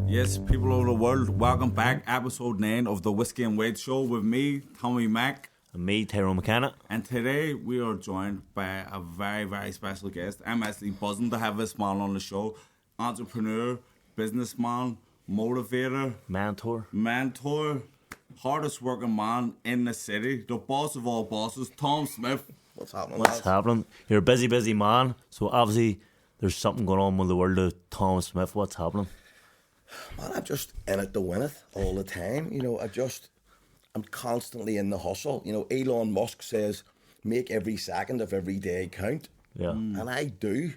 Yes, people over the world, welcome back. Episode 9 of the Whiskey and Wade Show with me, Tommy Mac. And me, Tyrone McKenna. And today we are joined by a very, very special guest. I'm actually buzzing to have this man on the show. Entrepreneur, businessman, motivator, mentor, hardest working man in the city, the boss of all bosses, Tom Smyth. What's happening? What's happening? You're a busy man, so obviously there's something going on with the world of Tom Smyth. What's happening? Man, I'm just in it to win it all the time. You know, I'm constantly in the hustle. You know, Elon Musk says, make every second of every day count. Yeah. And I do.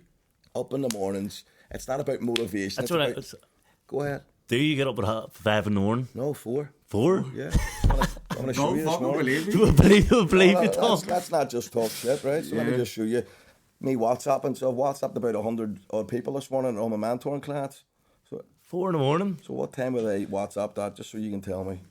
Up in the mornings. It's not about motivation. That's what Go ahead. Do you get up at 5 in the morning? No, 4. 4? Yeah. I'm going to show you this morning. Believe Believe you, Tom. That's not just talk shit, right? So let me just show you. Me WhatsApping. So I've WhatsApped about 100 odd people this morning on my mentoring clients. 4 in the morning? So what time will they WhatsApp that, just so you can tell me?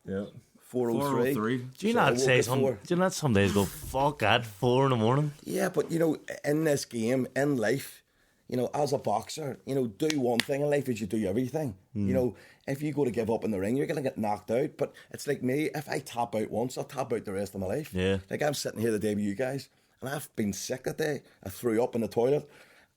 Yeah. 4:03. Do you not say something? Do you not some days go, fuck that, 4 in the morning? Yeah, but you know, in this game, in life, you know, as a boxer, you know, do one thing in life is you do everything. You know, if you go to give up in the ring, you're going to get knocked out. But it's like me, if I tap out once, I'll tap out the rest of my life. Yeah. Like I'm sitting here the day with you guys, and I've been sick that day. I threw up in the toilet.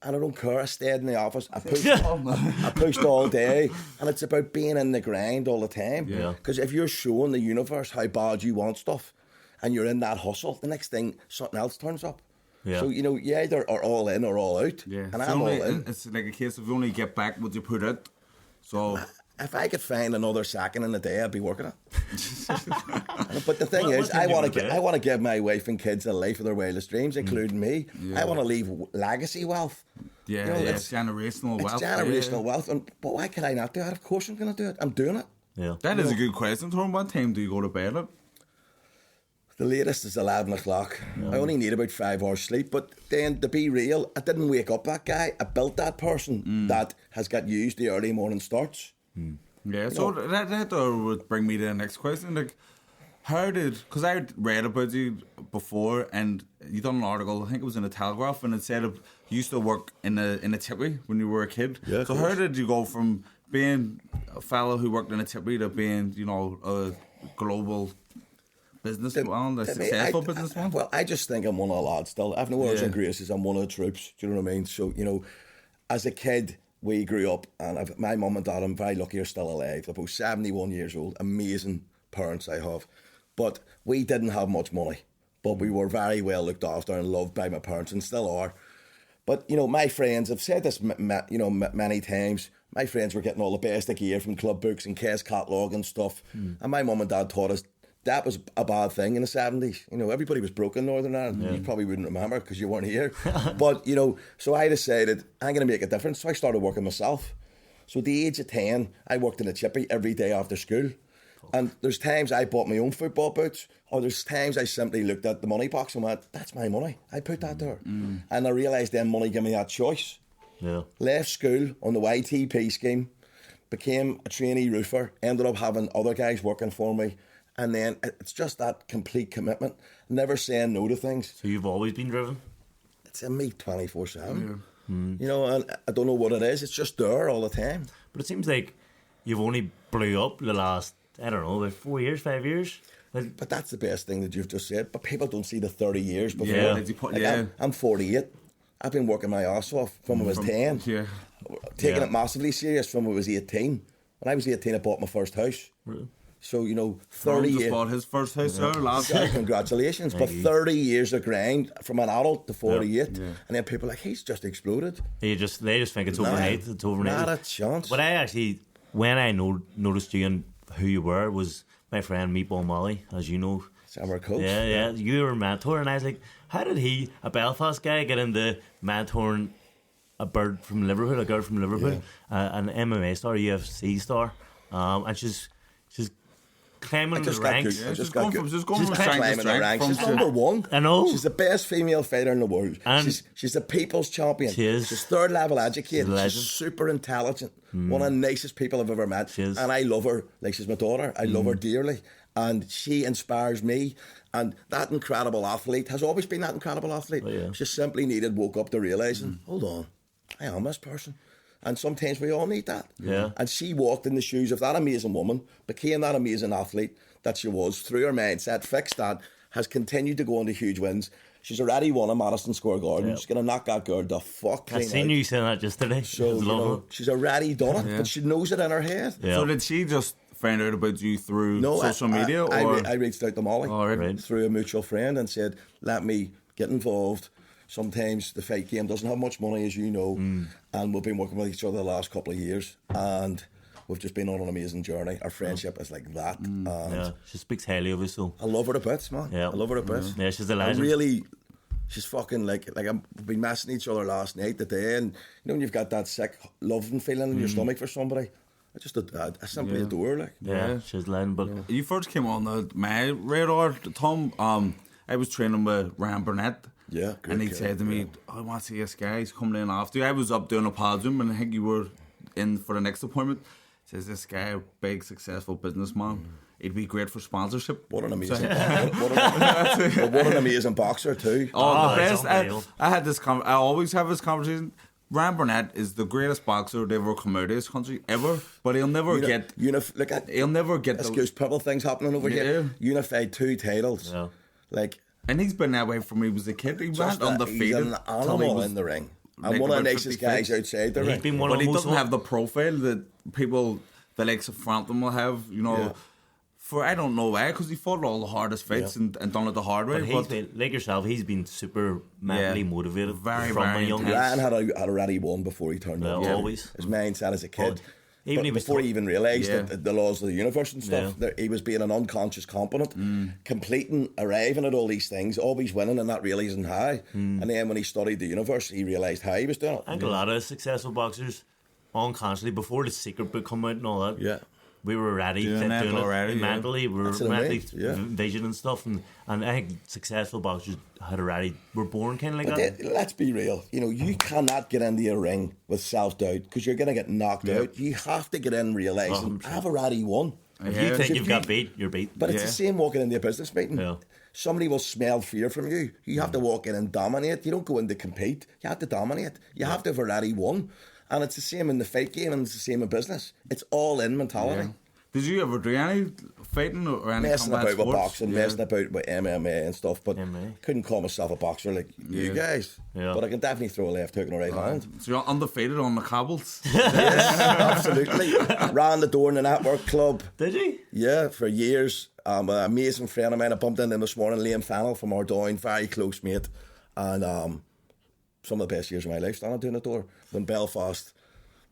And I don't care, I stayed in the office, I pushed all day, and it's about being in the grind all the time. Because if you're showing the universe how bad you want stuff, and you're in that hustle, the next thing, something else turns up. Yeah. So, you know, you either are all in or all out, and I'm all in. It's like a case of you only get back what you put out. So if I could find another second in the day, I'd be working it. But the thing is, I want to give my wife and kids a life of their wildest dreams, including me. I want to leave legacy wealth. Yeah, you know, it's generational wealth. It's generational wealth. But why can I not do it? Of course I'm going to do it. I'm doing it. Yeah. That is a good question, Tom. What time do you go to bed at? The latest is 11 o'clock. I only need about 5 hours sleep. But then, to be real, I didn't wake up that guy. I built that person that has got used the early morning starts. Yeah, so that would bring me to the next question. Like, because I read about you before, and you done an article, I think it was in the Telegraph, and it said you used to work in a tippy when you were a kid. Yeah, so how did you go from being a fellow who worked in a tippy to being, you know, a global businessman, a successful businessman? Well, I just think I'm one of the lads still. I've no airs and graces. I'm one of the troops. Do you know what I mean? So, you know, as a kid, we grew up, and my mum and dad, I'm very lucky, are still alive. They're both 71 years old. Amazing parents I have. But we didn't have much money. But we were very well looked after and loved by my parents, and still are. But, you know, my friends, I've said this many times, my friends were getting all the best of gear from club books and K's catalogue and stuff. And my mum and dad taught us that was a bad thing in the 70s. You know, everybody was broke in Northern Ireland. You probably wouldn't remember because you weren't here. But, you know, so I decided I'm going to make a difference. So I started working myself. So at the age of 10, I worked in a chippy every day after school. And there's times I bought my own football boots, or there's times I simply looked at the money box and went, that's my money. I put that there. And I realised then money gave me that choice. Yeah. Left school on the YTP scheme, became a trainee roofer, ended up having other guys working for me. And then it's just that complete commitment, never saying no to things. So you've always been driven? It's in me 24/7. You know, and I don't know what it is. It's just there all the time. But it seems like you've only blew up the last, I don't know, about 4 years, 5 years. But that's the best thing that you've just said. But people don't see the 30 years before. I'm 48. I've been working my ass off from I was 10. Yeah. Taking it massively serious from I was 18. When I was 18, I bought my first house. Really? So, you know, 30 years. years. Bought his first house there last year. Congratulations. But 30 years of grind from an adult to 48. And then people are like, he's just exploded. They just think it's overnight. It's overnight. Not a chance. But I actually, when I noticed you and who you were, was my friend Meatball Molly, as you know. Summer coach. Yeah. You were a mentor, and I was like, how did he, a Belfast guy, get into mentoring a girl from Liverpool, an MMA star, UFC star, and she's climbing the ranks. She's going from climbing the ranks. She's number one. I know. She's the best female fighter in the world. And she's the people's champion. She is. She's third level educated. She's super intelligent. One of the nicest people I've ever met. She is. And I love her like she's my daughter. I love her dearly. And she inspires me. And that incredible athlete has always been that incredible athlete. Oh, yeah. She simply woke up to realising, hold on, I am this person. And sometimes we all need that. Yeah. And she walked in the shoes of that amazing woman, became that amazing athlete that she was through her mindset, fixed that, has continued to go on to huge wins. She's already won a Madison Square Garden. She's going to knock that girl the fuck clean I seen out. you saying that yesterday. So, you know, she's already done it, but she knows it in her head. Yeah. So did she just find out about you through social media? I reached out to Molly right. through a mutual friend and said, let me get involved. Sometimes the fight game doesn't have much money, as you know, and we've been working with each other the last couple of years, and we've just been on an amazing journey. Our friendship is like that. And Yeah, she speaks highly of us, so. I love her to bits, man. Yeah. I love her to bits. Yeah, she's a legend. She's fucking like we've been messing each other last night, today, and you know when you've got that sick loving feeling in your stomach for somebody, I simply adore her, like. Yeah, she's a legend, but... You first came on my radar, Tom. I was training with Ryan Burnett. Yeah, and he said to me, I want to see this guy, he's coming in after you. I was up doing a podium and I think you were in for the next appointment. He says, this guy, a big, successful businessman, he'd be great for sponsorship. What an amazing what an amazing boxer too. The best. I had this I always have this conversation. Ryan Burnett is the greatest boxer to ever come out of this country, ever. But he'll never get... he'll never get... Excuse purple things happening over here. Unified 2 titles. Yeah. Like... And he's been that way from when he was a kid. He went undefeated. He's an animal in the ring. And one of the nicest guys outside the ring. But he doesn't have the profile that people, the likes of Frampton will have, you know. Yeah. For I don't know why, because he fought all the hardest fights and done it the hard way. But he's been, like yourself, he's been super mentally motivated very from a young age. Ryan had already won before he turned up. Always. His mindset as a kid. Before he even realised that the laws of the universe and stuff, that he was being an unconscious component, completing, arriving at all these things, always winning and not realising how. And then when he studied the universe, he realised how he was doing it. I think a lot of successful boxers, unconsciously, before the secret book come out and all that, we were ready doing it already, mentally. We were mentally vision and stuff, and I think successful boxers had already were born kind of like that. Let's be real. You know, you cannot get into a ring with self-doubt because you're going to get knocked out. You have to get in realising, I've already won. If you think you've got beat, you're beat. But it's the same walking into a business meeting. Yeah. Somebody will smell fear from you. You have to walk in and dominate. You don't go in to compete. You have to dominate. You have to have already won. And it's the same in the fight game and it's the same in business. It's all in mentality. Yeah. Did you ever do any fighting or any messing combat about sports? With boxing, messing about with MMA and stuff, but couldn't call myself a boxer like you guys. Yeah. But I can definitely throw a left hook and a right hand. So you're undefeated on the cobbles? Yes, absolutely. Ran the door in the network club. Did you? Yeah, for years. An amazing friend of mine, I bumped into him this morning, Liam Fennell from Ardoyne, very close mate. And some of the best years of my life standing doing the door. When Belfast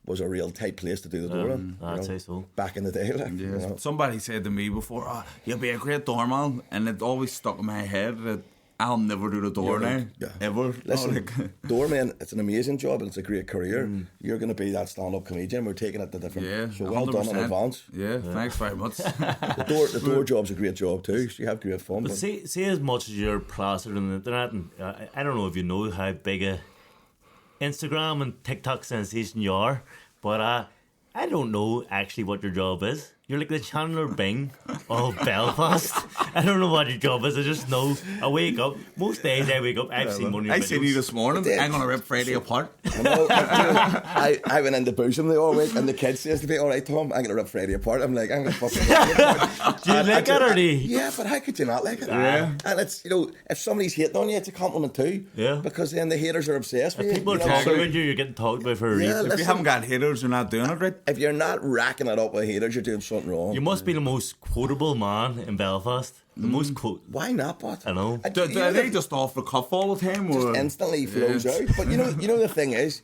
was a real tight place to do the door in. I'd say so. Back in the day. Like, you know. Somebody said to me before, you'll be a great doorman, and it always stuck in my head that I'll never do the door now. Ever. Listen, doorman, it's an amazing job and it's a great career. You're going to be that stand-up comedian. We're taking it to different... So well 100%. Done in advance. Yeah, thanks very much. The door job's a great job too. So you have great fun. But see as much as you're plastered on the internet, and I don't know if you know how big a Instagram and TikTok sensation you are, but I don't know actually what your job is. You're like the Chandler Bing of Belfast. I don't know what your job is. I just know I wake up. Most days I wake up, I've seen one of your videos. I seen you this morning. I'm going to rip Friday apart. I went into Bosom the other week and the kid says to me, all right, Tom, I'm going to rip Friday apart. I'm like, I'm going to fucking rip it apart. Do you like it or do you? Yeah, but how could you not like it? Yeah. And it's, you know, if somebody's hating on you, it's a compliment too. Yeah. Because then the haters are obsessed with you. People are talking about you, you're getting talked about for a reason. If you haven't got haters, you're not doing it right. If you're not racking it up with haters, you're doing something wrong. You must be the most quotable man in Belfast. The most quote. Why not, but I know. Do they just off the cuff all the time? Or? Just instantly flows out. But you know the thing is,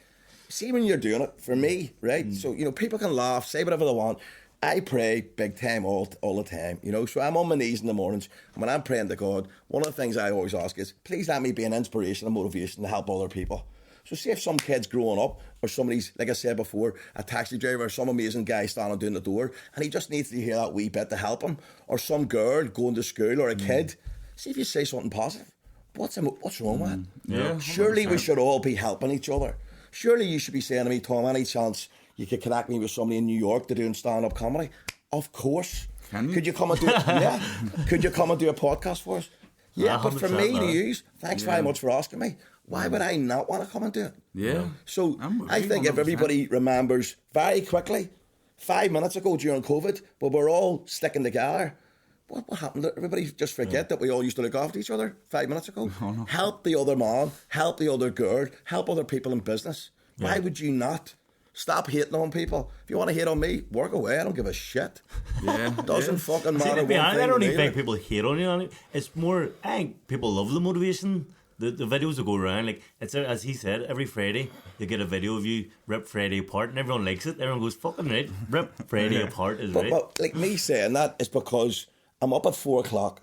see when you're doing it, for me, right? So, you know, people can laugh, say whatever they want. I pray big time all the time, you know. So I'm on my knees in the mornings, and when I'm praying to God, one of the things I always ask is, please let me be an inspiration and motivation to help other people. So see if some kid's growing up, or somebody's, like I said before, a taxi driver, or some amazing guy standing doing the door, and he just needs to hear that wee bit to help him. Or some girl going to school, or a kid. See if you say something positive. What's wrong with it? Yeah, surely we should all be helping each other. Surely you should be saying to me, Tom, any chance you could connect me with somebody in New York to doing stand-up comedy? Of course. Can you? Could you come and do it? Yeah. Could you come and do a podcast for us? Yeah, but for me to use, thanks very much for asking me. why would I not want to come and do it? Yeah. So I think if everybody remembers very quickly, 5 minutes ago during COVID, but we're all sticking together, what happened? Everybody just forget that we all used to look after each other 5 minutes ago. Help the other man, help the other girl, help other people in business. Why would you not? Stop hating on people. If you want to hate on me, work away. I don't give a shit. Yeah. Doesn't fucking matter. I don't even think people hate on you. It's more, I think people love the motivation. The videos that go around, like, it's as he said, every Friday you get a video of you rip Friday apart and everyone likes it. Everyone goes, fucking right, rip Friday apart is right. But like me saying that is because I'm up at 4 o'clock.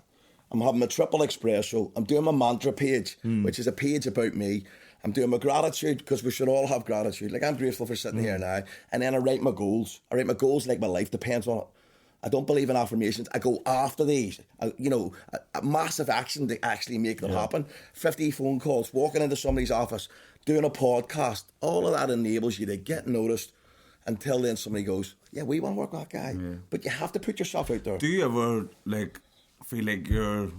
I'm having a triple espresso. I'm doing my mantra page, which is a page about me. I'm doing my gratitude, because we should all have gratitude. Like, I'm grateful for sitting here now. And then I write my goals. I write my goals like my life depends on it. I don't believe in affirmations. I go after these. A massive action to actually make them happen. 50 phone calls, walking into somebody's office, doing a podcast. All of that enables you to get noticed until then somebody goes, yeah, we want to work with that guy. Yeah. But you have to put yourself out there. Do you ever, like, feel like you're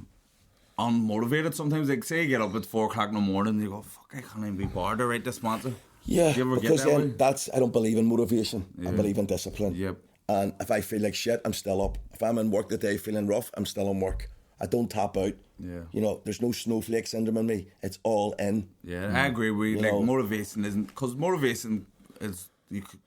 unmotivated sometimes? Like, say you get up at 4 o'clock in the morning and you go, fuck, I can't even be bothered to write this sponsor. Yeah, do you ever because get that I don't believe in motivation. I believe in discipline. Yep. And if I feel like shit, I'm still up. If I'm in work the day feeling rough, I'm still in work. I don't tap out. Yeah. You know, there's no snowflake syndrome in me. It's all in. Yeah, I agree with you. Like, motivation isn't, because motivation is,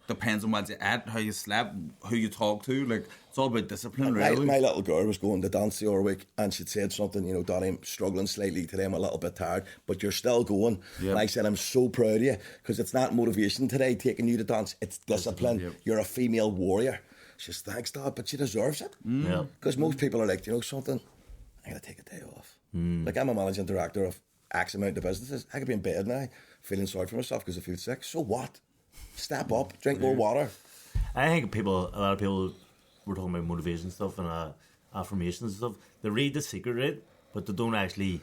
depends on what you're at, how you slept, who you talk to. Like, it's all about discipline, really. My little girl was going to dance the other week and she'd said something, you know, Daddy, I'm struggling slightly today, I'm a little bit tired, but you're still going. Yep. And I said, I'm so proud of you, because it's not motivation today taking you to dance, it's discipline. Yep. You're a female warrior. She says, thanks, Dad, but she deserves it. Because most people are like, you know something, I gotta take a day off. Like, I'm a managing director of X amount of businesses. I could be in bed now feeling sorry for myself because I feel sick. So what? Step up, drink more water. I think a lot of people, we're talking about motivation stuff and affirmations and stuff, they read The Secret, right? But they don't actually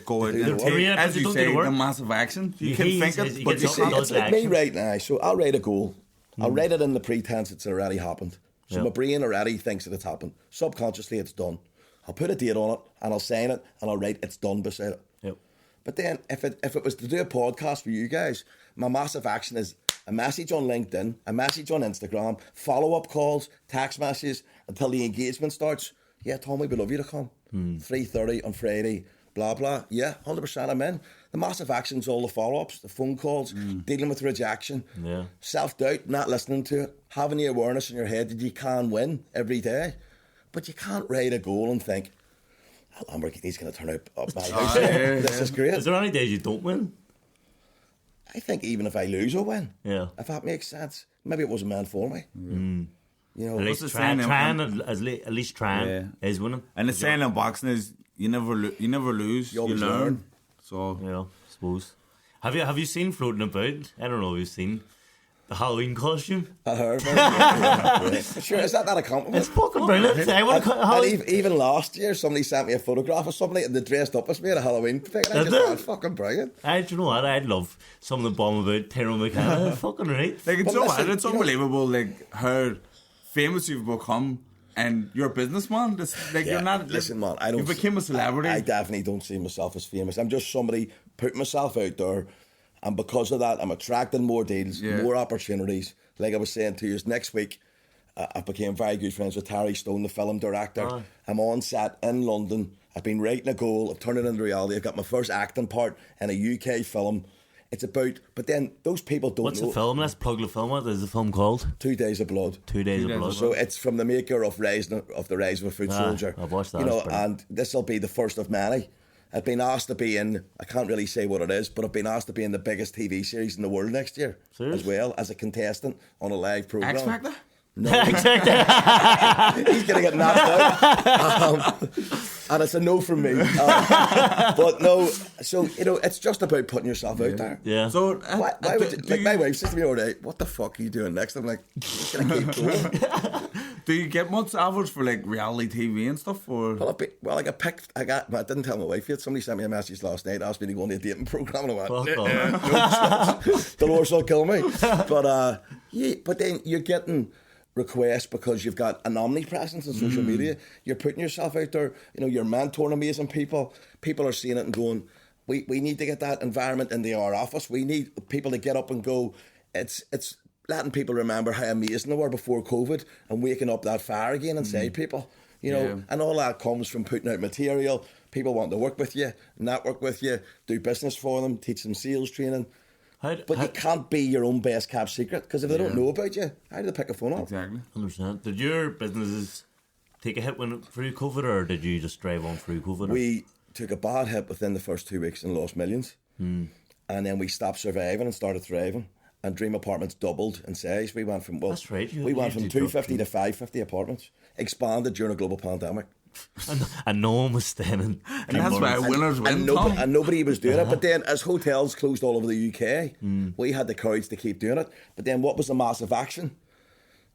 go out and take, as you say, the massive action. You can think it, but you can't. It's like me right now. So I'll write a goal. I'll write it in the pretense it's already happened. So my brain already thinks that it's happened. Subconsciously, it's done. I'll put a date on it and I'll sign it and I'll write it's done beside it. Yep. But then if it was to do a podcast for you guys, my massive action is a message on LinkedIn, a message on Instagram, follow-up calls, text messages until the engagement starts. Yeah, Tommy, we love you to come. 3:30 on Friday, blah, blah. Yeah, 100% I'm in. The massive action's all the follow-ups, the phone calls, dealing with rejection, self-doubt, not listening to it, having the awareness in your head that you can win every day. But you can't write a goal and think, oh, Lamborghini's going to turn up my house. This is great. Is there any days you don't win? I think even if I lose, I'll win. Yeah. If that makes sense. Maybe it wasn't meant for me. You know, at least trying is winning. And the saying in boxing is, you never lose, you learn. So, yeah, I suppose. Have you seen floating about? I don't know if you've seen the Halloween costume. I heard. Sure, is that not a compliment? It's fucking brilliant. Even last year, somebody sent me a photograph of somebody and they dressed up as me at a Halloween thing. And I just thought, fucking brilliant. Do you know what? I'd love some of the bomb about Tyrone McKenna. Fucking right. Like, it's unbelievable, like, how famous you've become. And you're a businessman. You're not. Listen, man, you became a celebrity. I definitely don't see myself as famous. I'm just somebody putting myself out there, and because of that, I'm attracting more deals, more opportunities. Like I was saying to you, next week, I became very good friends with Tyrone, the film director. I'm on set in London. I've been writing a goal. I've turned it into reality. I've got my first acting part in a UK film. It's about, but then those people don't know. What's the film? Let's plug the film. What is the film called? 2 Days of Blood. 2 Days of Blood. So it's from the maker of The Rise of a Foot Soldier. I've watched that. You know, and this will be the first of many. I've been asked to be in, I can't really say what it is, but I've been asked to be in the biggest TV series in the world next year. Serious? As well, as a contestant on a live programme. X Factor? No. He's going to get knocked out. And it's a no from me. But no, so, you know, it's just about putting yourself out there. Yeah. So, why would you, like, my wife says to me all day, what the fuck are you doing next? I'm like, just going to keep going. Do you get much offers for, like, reality TV and stuff? Or? Well, I didn't tell my wife yet. Somebody sent me a message last night, asked me to go on a dating programme, and I went, Dolores will kill me. But then you're getting requests because you've got an omnipresence on social media. You're putting yourself out there. You know, you're mentoring amazing people. People are seeing it and going, We need to get that environment into our office. We need people to get up and go. It's letting people remember how amazing they were before COVID and waking up that fire again inside people. You know, and all that comes from putting out material. People want to work with you, network with you, do business for them, teach them sales training. But you can't be your own best kept secret, because if they don't know about you, how do they pick a phone up? Exactly. 100%. Did your businesses take a hit through COVID, or did you just drive on through COVID? We took a bad hit within the first 2 weeks and lost millions. And then we stopped surviving and started thriving. And Dream Apartments doubled in size. We went from That's right. We went from 250 to 550 apartments. Expanded during a global pandemic. And no one was staying in. And that's why winners win, and nobody was doing it. But then as hotels closed all over the UK, we had the courage to keep doing it. But then what was the massive action?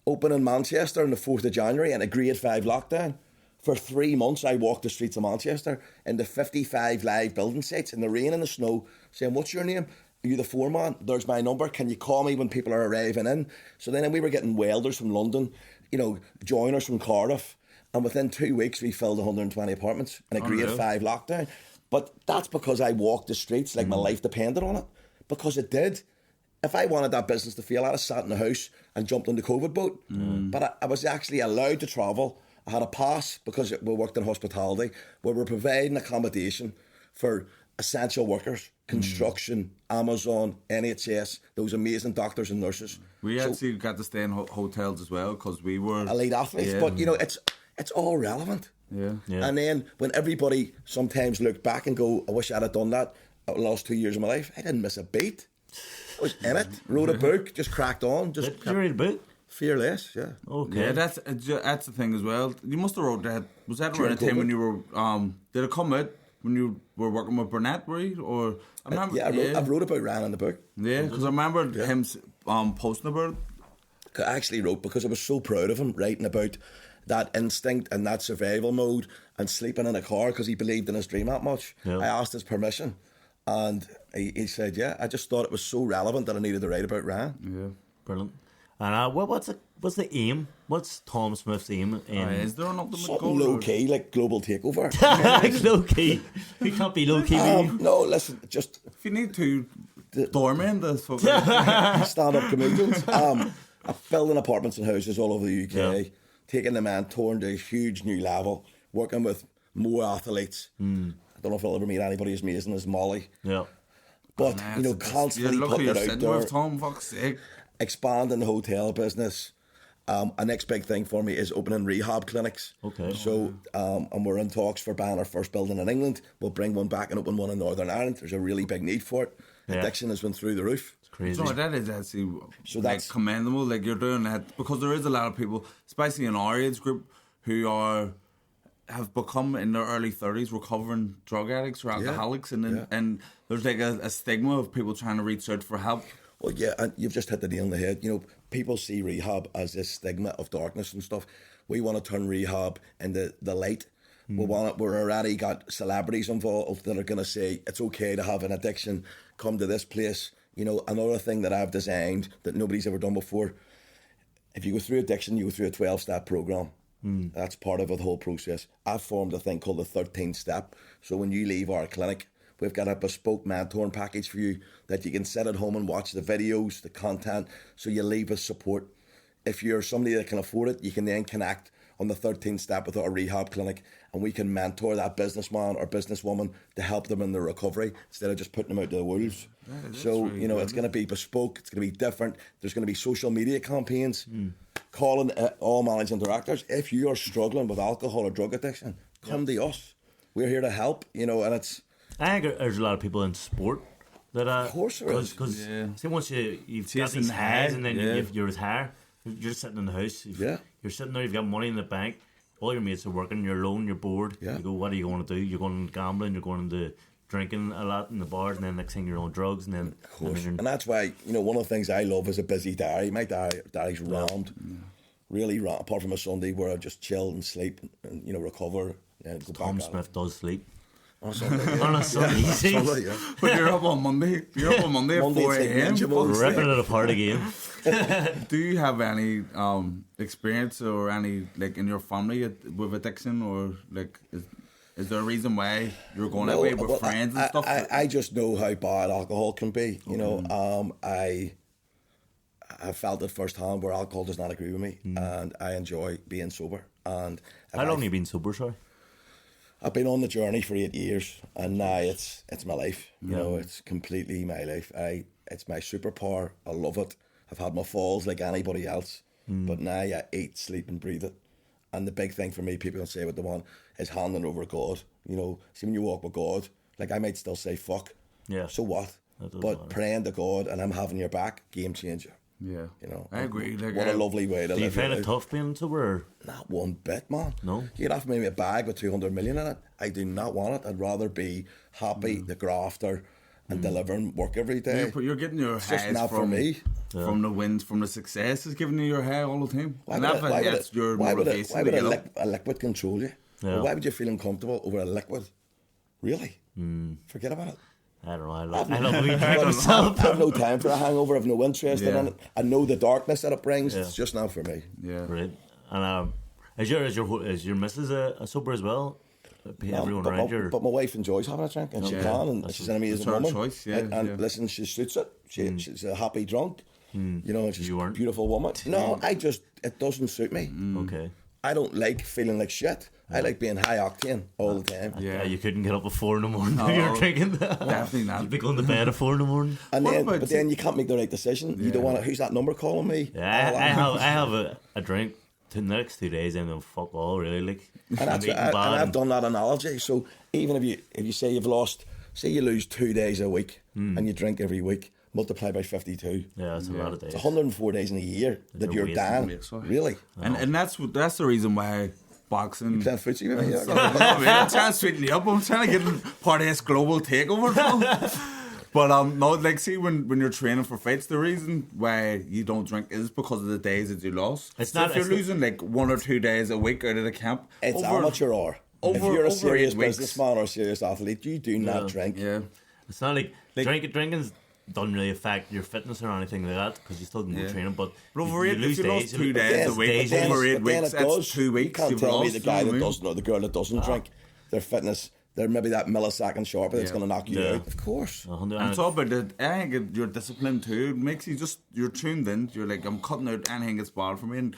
Open in Manchester on the 4th of January in a grade 5 lockdown. For 3 months I walked the streets of Manchester in the 55 live building sites in the rain and the snow, saying, what's your name? Are you the foreman? There's my number. Can you call me when people are arriving in? So then we were getting welders from London, you know, joiners from Cardiff. And within 2 weeks, we filled 120 apartments in a grade 5 lockdown. But that's because I walked the streets like my life depended on it. Because it did. If I wanted that business to fail, I'd have sat in the house and jumped on the COVID boat. But I was actually allowed to travel. I had a pass because we worked in hospitality, where we're providing accommodation for essential workers, construction, Amazon, NHS, those amazing doctors and nurses. We actually got to stay in hotels as well, because we were elite athletes. But, you know, it's all relevant. Yeah. And then when everybody sometimes look back and go, I wish I'd have done that the last 2 years of my life, I didn't miss a beat. I was in it, wrote a book, just cracked on. Did you read a book? Fearless, yeah. Okay. Yeah, that's the thing as well. You must have wrote that. Was that around the time when you were, did it come out when you were working with Burnett, were you? Or, I remember, I wrote about Ryan in the book. Yeah, because I remember him posting about it. I actually wrote because I was so proud of him, writing about that instinct and that survival mode and sleeping in a car because he believed in his dream that much. Yeah. I asked his permission and he said, yeah, I just thought it was so relevant that I needed to write about Ryan. Yeah. Brilliant. And what's the aim? What's Tom Smyth's aim? Is there an ultimate goal? Low key, like global takeover. Low key. We can't be low key. No, listen, just if you need to doorman this stand-up comedians. I'm building apartments and houses all over the UK, taking the mentor to a huge new level, working with more athletes. I don't know if I'll ever meet anybody as amazing as Molly. Yeah. But you know, constantly putting it out there. Tom, fuck's sake. Expanding the hotel business. A next big thing for me is opening rehab clinics. Okay. So, and we're in talks for buying our first building in England. We'll bring one back and open one in Northern Ireland. There's a really big need for it. Yeah. Addiction has been through the roof. It's crazy. So that is actually that's commendable. Like you're doing that because there is a lot of people, especially in our age group, who have become in their early 30s recovering drug addicts or alcoholics, and there's like a stigma of people trying to reach out for help. Well, yeah, and you've just hit the nail on the head. You know, people see rehab as this stigma of darkness and stuff. We want to turn rehab into the light. We're already got celebrities involved that are going to say it's okay to have an addiction. Come to this place. You know, another thing that I've designed that nobody's ever done before. If you go through addiction, you go through a 12-step program. That's part of the whole process. I've formed a thing called the 13th step. So when you leave our clinic, we've got a bespoke mentoring package for you that you can sit at home and watch the videos, the content, so you leave with support. If you're somebody that can afford it, you can then connect on the 13th step with our rehab clinic, and we can mentor that businessman or businesswoman to help them in their recovery instead of just putting them out to the wolves. So, really, you know, it's going to be bespoke, it's going to be different. There's going to be social media campaigns calling all managing directors, if you are struggling with alcohol or drug addiction, come to us. We're here to help, you know, and it's... I think there's a lot of people in sport that of course there is. Because see, once you've got these highs and then you retire, you're just sitting in the house. You're sitting there, you've got money in the bank, all your mates are working, you're alone, you're bored. You go, what are you going to do? You're going gambling, you're going to drinking a lot in the bars, and then next thing you're on drugs, and then of course. And that's why, you know, one of the things I love is a busy diary. My diary's rammed, really rammed. Apart from a Sunday where I just chill and sleep and you know recover. And go Tom Smyth does sleep. On a Sunday, on a Sunday, But you're up on Monday. You're up on Monday at 4 a.m. ripping it apart again. Do you have any experience or any like in your family with addiction or like? Is there a reason why you're going that way with friends and stuff? I just know how bad alcohol can be. You know, I felt it firsthand where alcohol does not agree with me, and I enjoy being sober. And how long have you been sober, sorry? I've been on the journey for 8 years, and now it's my life. You know, it's completely my life. It's my superpower. I love it. I've had my falls like anybody else, but now I eat, sleep, and breathe it. And the big thing for me, people can say what they want, is handing over God. You know, see, when you walk with God, like I might still say fuck. Yeah. So what? But matter. Praying to God and I'm having your back, game changer. Yeah. You know, I agree. Like, what a lovely way to live. Do you find it tough being sober? Not one bit, man. No. You'd offer me a bag with 200 million in it. I do not want it. I'd rather be happy, the grafter, and delivering work every day. You're getting your It's just highs not for me. From the wins, from the success is giving you your high all the time. Why And would, that's a, why, would, that's your why would, a, motivation why to would get a, up. a liquid control you? Yeah. Or why would you feel uncomfortable over a liquid? Really? Forget about it. I don't know. I love when you drink myself. I have no time for a hangover. I have no interest in it. I know the darkness that it brings. Yeah. It's just not for me. Yeah. Right. And is your missus a sober as well? Everyone around you? But my wife enjoys having a drink, and she can, and she's an amazing It's her woman. choice, and listen, she suits it. She's a happy drunk. You know, and she's You a weren't? beautiful woman. No, it doesn't suit me. Okay. I don't like feeling like shit. I like being high octane all the time. Yeah, you couldn't get up at 4 a.m. when you're drinking. Definitely not. You'd be going to bed at 4 a.m. And What then, about but then you can't make the right decision. You don't want to. Who's that number calling me? Yeah, I have a drink the next 2 days and then fuck all really like. And I've done that analogy. So even if you say you've lost, say you lose 2 days a week and you drink every week, multiply by 52. Yeah, that's a lot of days. It's 104 days in a year that you're down. Really? And that's the reason why boxing. Playing footsie with me? I'm trying to sweeten you up. I'm trying to get part of this global takeover. But no, like see when you're training for fights, the reason why you don't drink is because of the days that you lost. It's so not if you're losing like 1 or 2 days a week out of the camp. It's amateur hour. If you're a serious businessman or a serious athlete, you do not drink. Yeah. It's not like drinking's doesn't really affect your fitness or anything like that because you still can go training. But over you if lose you lost days, 2 days a week, over 8 weeks, that's 2 weeks. You can't tell me the guy that doesn't or the girl that doesn't drink, their fitness, they're maybe that millisecond sharper that's going to knock you out. Of course. And it's all about it. I think your discipline too. It makes you you're tuned in. You're like, I'm cutting out anything that's bad for me. And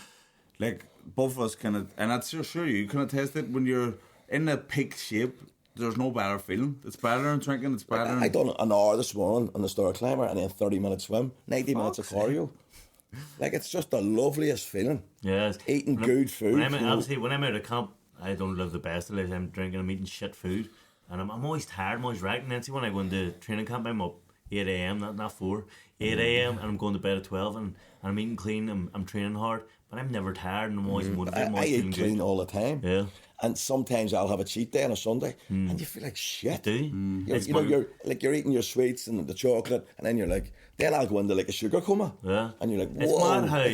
like both of us kind of, and that's sure you can attest it when you're in a peak shape. There's no better feeling. It's better than drinking. It's better. I done an hour this morning on the Star Climber and then 30-minute swim, 90 minutes of cardio. Like it's just the loveliest feeling. Yes. Eating good food. Obviously, when I'm out of camp, I don't live the best of lives. I'm drinking, I'm eating shit food, and I'm always tired. I'm always wrecked. And then see when I go into training camp, I'm up 8 a.m. Not 4, 8 a.m. and I'm going to bed at 12, and I'm eating clean. I'm training hard, but I'm never tired, and I'm always motivated. I eat clean all the time. Yeah. And sometimes I'll have a cheat day on a Sunday, and you feel like shit. Do you? You're eating your sweets and the chocolate, and then you're like, then I'll go into like a sugar coma. Yeah. And you're like, it's whoa. mad how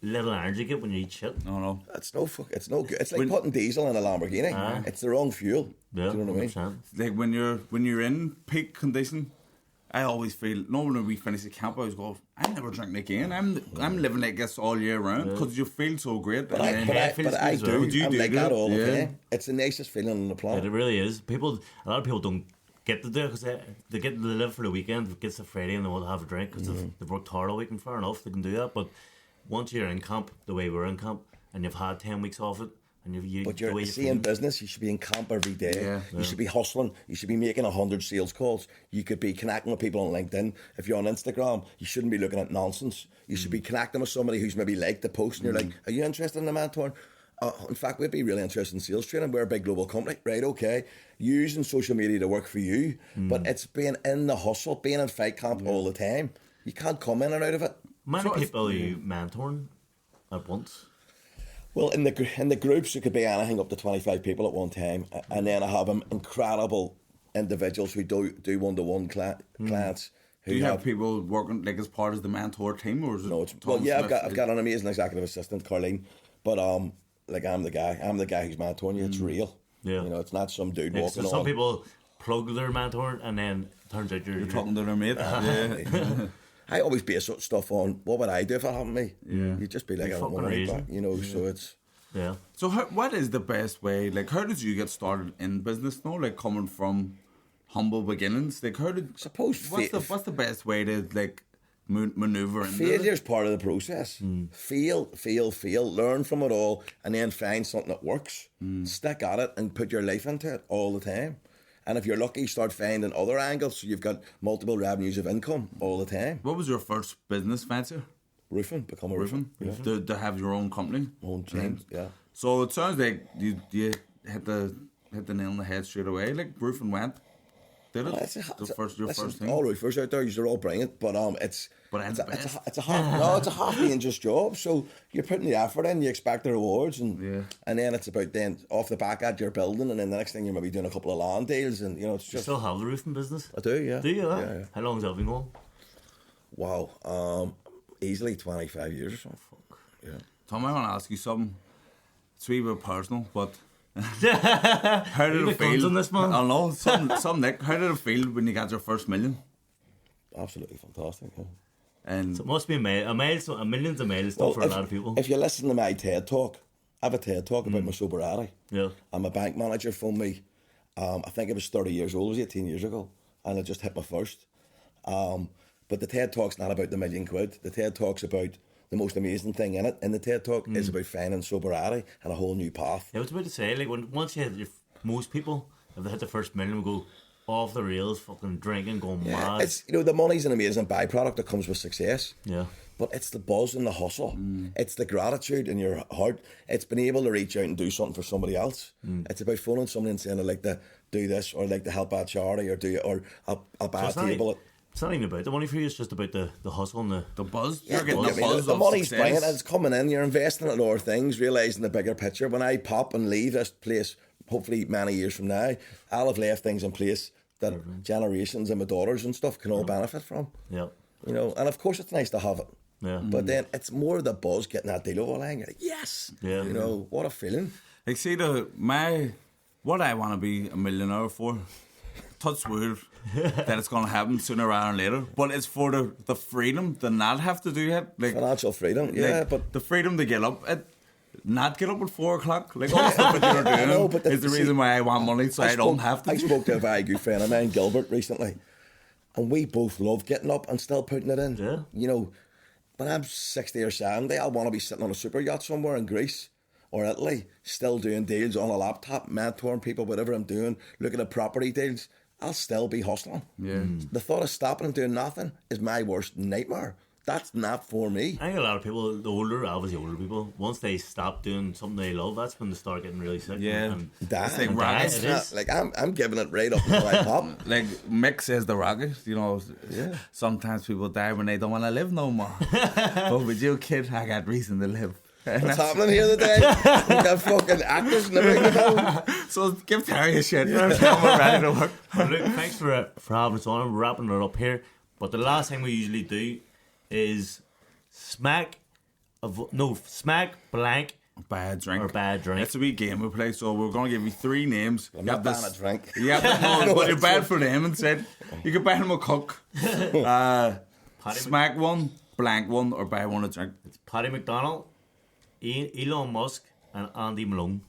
little energy you get when you eat shit. No. It's no good. It's like putting diesel in a Lamborghini. It's the wrong fuel. Yeah, do you know what I mean? 100%. Like when you're in peak condition, I always feel. Normally when we finish the camp, I always go, I'm never drinking again. I'm living like this all year round because you feel so great. But I do. I'm like that all the time. It's the nicest feeling on the planet. It really is. A lot of people don't get to do it because they live for the weekend. It gets to Friday and they want to have a drink because they've worked hard all week, and fair enough, they can do that. But once you're in camp, the way we're in camp, and you've had 10 weeks off it, and but you're in business, you should be in camp every day. You should be hustling. You should be making 100 sales calls. You could be connecting with people on LinkedIn. If you're on Instagram, you shouldn't be looking at nonsense. You should be connecting with somebody who's maybe liked the post, and you're like, are you interested in the mentoring? In fact, we'd be really interested in sales training. We're a big global company, right? Okay, using social media to work for you, but it's being in the hustle, being in fight camp all the time. You can't come in and out of it. Many people are you mentoring at once? Well, in the groups, it could be anything up to 25 people at one time, and then I have incredible individuals who do one-to-one clients. Do you have people working like as part of the mentor team, or is it? No, I've got an amazing executive assistant, Carleen, but like I'm the guy who's mentoring you. It's real. Yeah, you know, it's not some dude walking on. Some people plug their mentor, and then turns out you're talking to their mate. I always base stuff on what would I do if it happened to me. Yeah. You'd just be like, I don't want to back, you know. So it's. Yeah. So what is the best way? Like, how did you get started in business? No, like coming from humble beginnings. Like, how did what's the best way to like maneuver into Failure's part of the process. Fail, learn from it all, and then find something that works. Stick at it and put your life into it all the time. And if you're lucky, start finding other angles so you've got multiple avenues of income all the time. What was your first business venture? Roofing, become a roofer. Yeah. To have your own company? Own team, yeah. So it sounds like you hit the nail on the head straight away. Like roofing went. Did it? First thing? All roofers out there, you're all brilliant, but it's a half dangerous job. So you're putting the effort in, you expect the rewards, and then it's about then off the back at your building, and then the next thing you're maybe doing a couple of land deals, and you know it's just. You still have the roofing business? I do, yeah. Do you? Yeah. How long has that been going? Wow, easily 25 years or so. Fuck. Yeah. Tom, I want to ask you something. It's a wee bit personal, but. How did it feel? On this, man? I don't know. Some Nick. How did it feel when you got your first million? Absolutely fantastic. Yeah. And so it must be a million's a milestone for a lot of people. If you listen to my TED talk, I have a TED talk about my sobriety. Yeah. And my bank manager phoned me. I think I was 30 years old. It was 18 years ago, and I just hit my first. But the TED talk's not about the £1 million. The TED talk's about the most amazing thing in it. And the TED talk is about finding sobriety and a whole new path. Yeah, I was about to say, like once you hit most people, if they hit the first million, will go off the rails, fucking drinking, going mad. It's the money's an amazing byproduct that comes with success. Yeah. But it's the buzz and the hustle. It's the gratitude in your heart. It's being able to reach out and do something for somebody else. It's about phoning somebody and saying, I'd like to do this, or I'd like to help out charity, or I'll buy a table. It's not even about the money for you, it's just about the hustle and the buzz. Yeah, You're getting the buzz. The money's success. brilliant. It's coming in. You're investing in other things, realising the bigger picture. When I pop and leave this place, hopefully many years from now, I'll have left things in place that generations and my daughters and stuff can all benefit from. Yeah. You know, and of course it's nice to have it. Yeah. But then it's more the buzz getting that deal over the line. You're like, yes. Yeah. You know, what a feeling. Like, see, what I want to be a millionaire for, touch wood, that it's going to happen sooner rather than later. But it's for the freedom to not have to do it. Like, financial freedom, yeah. Like, but the freedom to get up at 4 o'clock. Like, all the stuff that you're doing is the reason why I want money, so I don't have to. I spoke to a very good friend of mine, Gilbert, recently. And we both love getting up and still putting it in. Yeah. You know, when I'm 60 or 70, I'll want to be sitting on a super yacht somewhere in Greece or Italy, still doing deals on a laptop, mentoring people, whatever I'm doing, looking at property deals. I'll still be hustling. Yeah. The thought of stopping and doing nothing is my worst nightmare. That's not for me. I think a lot of people, obviously older people, once they stop doing something they love, that's when they start getting really sick. Yeah. It's like I'm giving it right up until I pop. Like Mick says the rocket, you know, sometimes people die when they don't want to live no more. But with you, kid, I got reason to live. What's happening here today? We got fucking actors in the ring. So give Terry a shit. We're ready to work. Look, thanks for having us on. We're wrapping it up here. But the last thing we usually do is smack blank bad drink. Or bad drink. It's a wee game we play, so we're going to give you 3 names. I'm not buying a drink. Yeah, but you're bad for them instead. You can buy them a Coke. Smack one, blank one, or buy one a drink. It's Paddy McDonald, Elon Musk, and Andy Malone.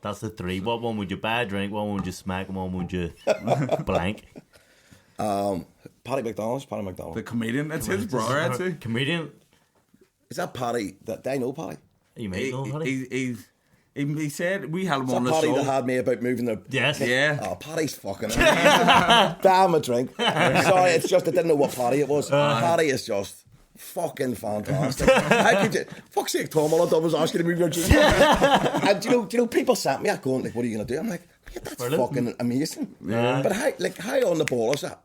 That's the 3. What one would you buy a drink? What one would you smack? And one would you blank? Paddy McDonald. The comedian. It's his brother, actually. Comedian. Is that Paddy? Do I know Paddy? You may know Paddy. He said we had him on the Paddy show. that had me about moving the... Yes. Yeah. Oh, Paddy's fucking... Damn a drink. Sorry, it's just I didn't know what Paddy it was. Paddy is just fucking fantastic. How could you... Fuck's sake, Tom, all I done was ask you to move your jeans. And do you know, people sent me out going, like, what are you going to do? I'm like, yeah, that's fucking amazing. Yeah. But how on the ball is that?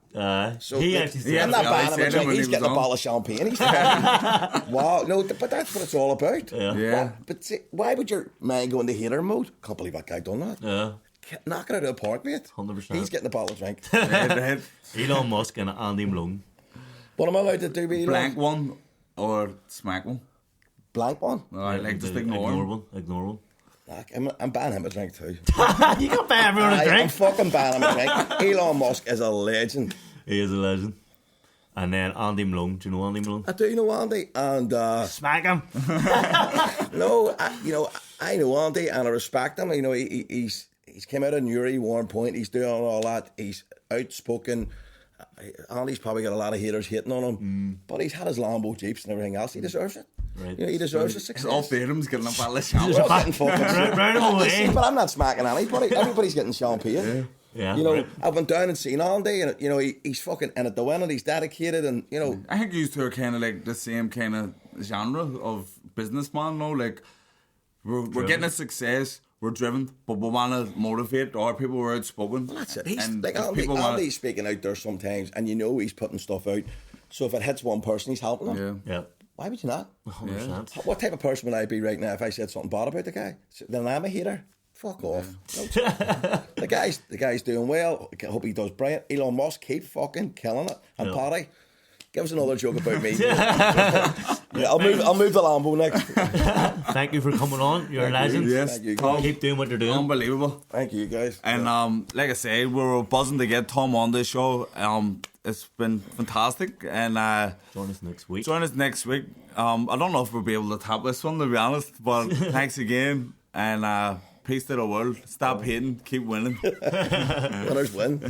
So he actually said, I'm not buying him a drink. He's getting a bottle of champagne. He's wow, no, but that's what it's all about. Yeah. But see, why would your mind go into hater mode? Can't believe that guy done that. Yeah. Knock it out of the park, mate. 100%. He's getting a bottle of drink. Elon Musk and Andy Malone. What am I allowed to do with Elon? Blank one or smack one? Blank one? I like just ignore one. Ignore one. I'm buying him a drink too. You can buy everyone a drink. I'm fucking buying him a drink. Elon Musk is a legend. He is a legend. And then Andy Malone. Do you know Andy Malone? I do know Andy, and Smack him. no, I know Andy, and I respect him. You know, he's came out of Newry, Warren Point. He's doing all that. He's outspoken. Andy's probably got a lot of haters hating on him, but he's had his Lambo Jeeps and everything else. He deserves it. Right. You know, he deserves the success. All Fairham's getting a bottle of champagne. We're getting fucking Round him away. but I'm not smacking anybody. Everybody's getting champagne. Yeah. You know, Right. I went down and seen Andy, and you know, he's fucking in it to win it. He's dedicated, and you know, I think you two are kind of like the same kind of genre of businessman, no? Like, we're getting a success, we're driven, but we want to motivate our people. We're outspoken. that's it. He's And like if people Andy's speaking out there sometimes, and you know he's putting stuff out. So if it hits one person, he's helping them. Yeah. Yeah. Why would you not? 100%. What type of person would I be right now if I said something bad about the guy? Then I'm a hater. Fuck off. No, the guy's doing well. I hope he does brilliant. Elon Musk, keep fucking killing it. And Paddy, give us another joke about me. Yeah, I'll move the Lambo next. Thank you for coming on. You're a legend. Yes, Thank you, Tom, Keep doing what you're doing. unbelievable. Thank you, guys. And like I said, we were buzzing to get Tom on this show. It's been fantastic. And Join us next week. join us next week. I don't know if we'll be able to tap this one, to be honest. But thanks again. And peace to the world. Stop hating. Keep winning. Winners win.